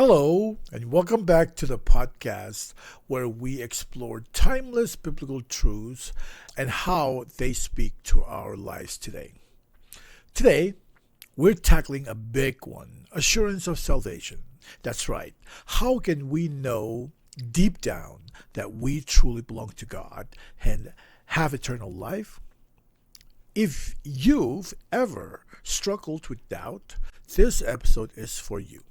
Hello, and welcome back to the podcast where we explore timeless biblical truths and how they speak to our lives today. Today, we're tackling a big one: assurance of salvation. That's right. How can we know deep down that we truly belong to God and have eternal life? If you've ever struggled with doubt, this episode is for you.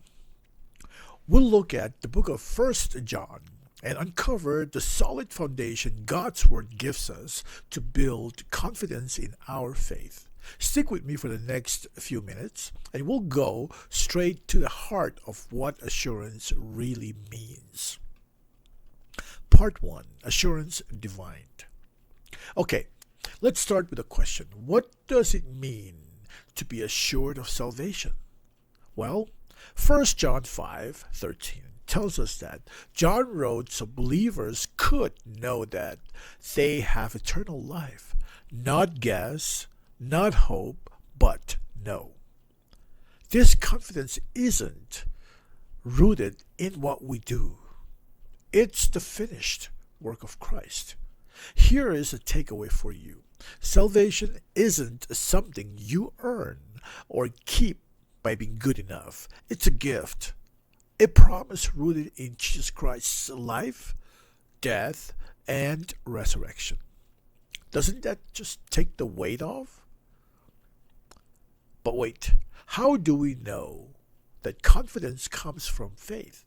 We'll look at the book of First John and uncover the solid foundation God's Word gives us to build confidence in our faith. Stick with me for the next few minutes, and we'll go straight to the heart of what assurance really means. Part 1: Assurance Divine. Okay, let's start with a question. What does it mean to be assured of salvation? Well, 1 John 5:13 tells us that John wrote so believers could know that they have eternal life. Not guess, not hope, but know. This confidence isn't rooted in what we do. It's the finished work of Christ. Here is a takeaway for you. Salvation isn't something you earn or keep by being good enough. It's a gift, a promise rooted in Jesus Christ's life, death, and resurrection. Doesn't that just take the weight off? But wait, how do we know that confidence comes from faith?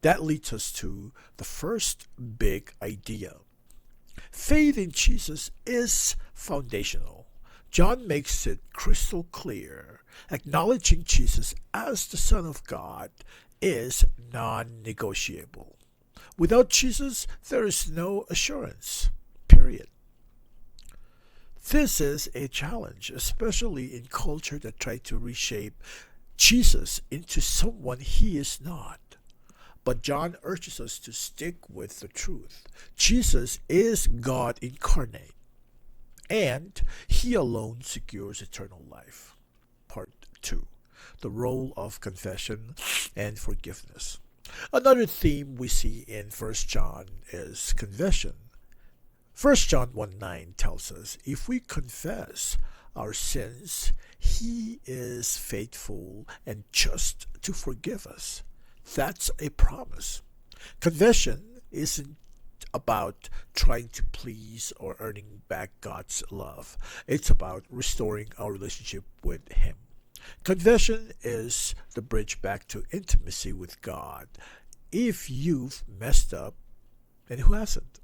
That leads us to the first big idea. Faith in Jesus is foundational. John makes it crystal clear. Acknowledging Jesus as the Son of God is non-negotiable. Without Jesus, there is no assurance. Period. This is a challenge, especially in culture that try to reshape Jesus into someone he is not. But John urges us to stick with the truth. Jesus is God incarnate, and he alone secures eternal life. Part 2: The role of confession and forgiveness. Another theme we see in 1 John is confession. 1 John 1:9 tells us, if we confess our sins, he is faithful and just to forgive us. That's a promise. Confession isn't about trying to please or earning back God's love. It's about restoring our relationship with him. Confession is the bridge back to intimacy with God. If you've messed up, and who hasn't?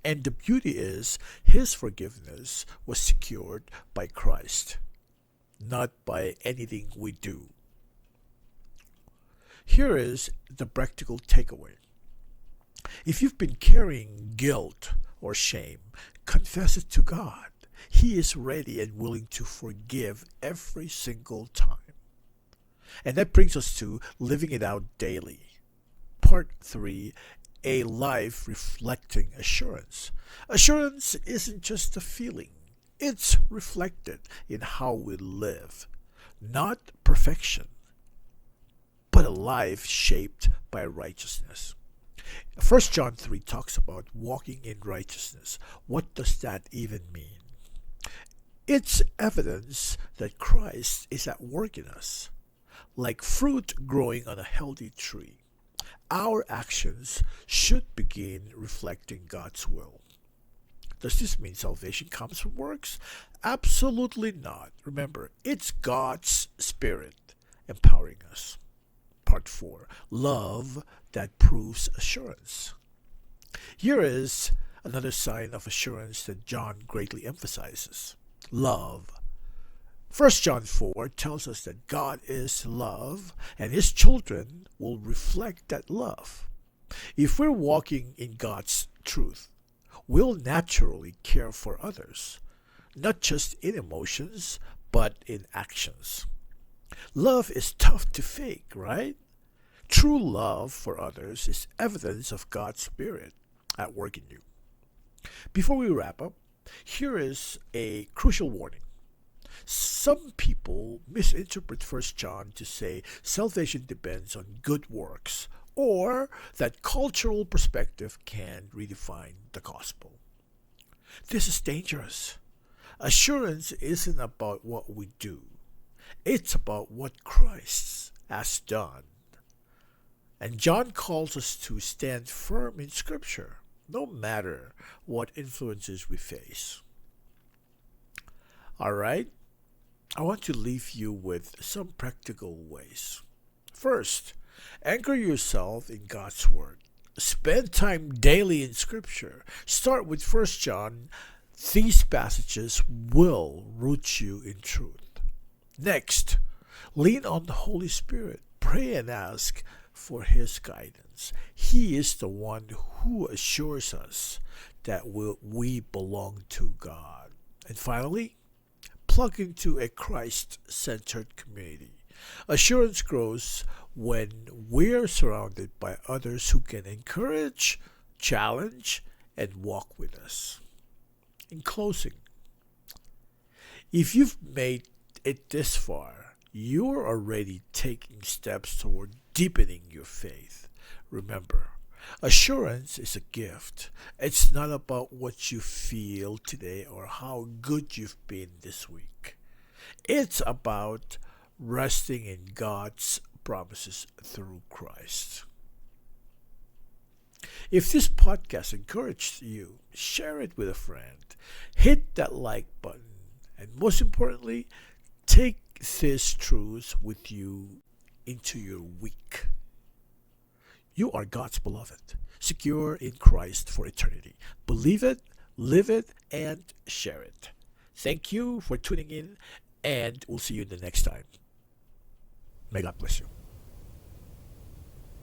And the beauty is, his forgiveness was secured by Christ, not by anything we do. Here is the practical takeaway. If you've been carrying guilt or shame, confess it to God. He is ready and willing to forgive every single time. And that brings us to living it out daily. Part 3: A life reflecting assurance. Assurance isn't just a feeling. It's reflected in how we live. Not perfection, but a life shaped by righteousness. 1 John 3 talks about walking in righteousness. What does that even mean? It's evidence that Christ is at work in us. Like fruit growing on a healthy tree, our actions should begin reflecting God's will. Does this mean salvation comes from works? Absolutely not. Remember, it's God's Spirit empowering us. Part 4: Love that proves assurance. Here is another sign of assurance that John greatly emphasizes: love. 1 John 4 tells us that God is love, and his children will reflect that love. If we're walking in God's truth, we'll naturally care for others, not just in emotions, but in actions. Love is tough to fake, right? True love for others is evidence of God's Spirit at work in you. Before we wrap up, here is a crucial warning. Some people misinterpret First John to say salvation depends on good works or that cultural perspective can redefine the gospel. This is dangerous. Assurance isn't about what we do. It's about what Christ has done. And John calls us to stand firm in Scripture, no matter what influences we face. Alright, I want to leave you with some practical ways. First, anchor yourself in God's Word. Spend time daily in Scripture. Start with 1 John. These passages will root you in truth. Next, lean on the Holy Spirit. Pray and ask for His guidance. He is the one who assures us that we belong to God. And finally, plug into a Christ-centered community. Assurance grows when we're surrounded by others who can encourage, challenge, and walk with us. In closing, if you've made it this far, you're already taking steps toward deepening your faith. Remember, assurance is a gift. It's not about what you feel today or how good you've been this week. It's about resting in God's promises through Christ. If this podcast encouraged you, share it with a friend. Hit that like button. And most importantly, take these truths with you into your week. You are God's beloved, secure in Christ for eternity. Believe it, live it, and share it. Thank you for tuning in, and we'll see you the next time. May God bless you.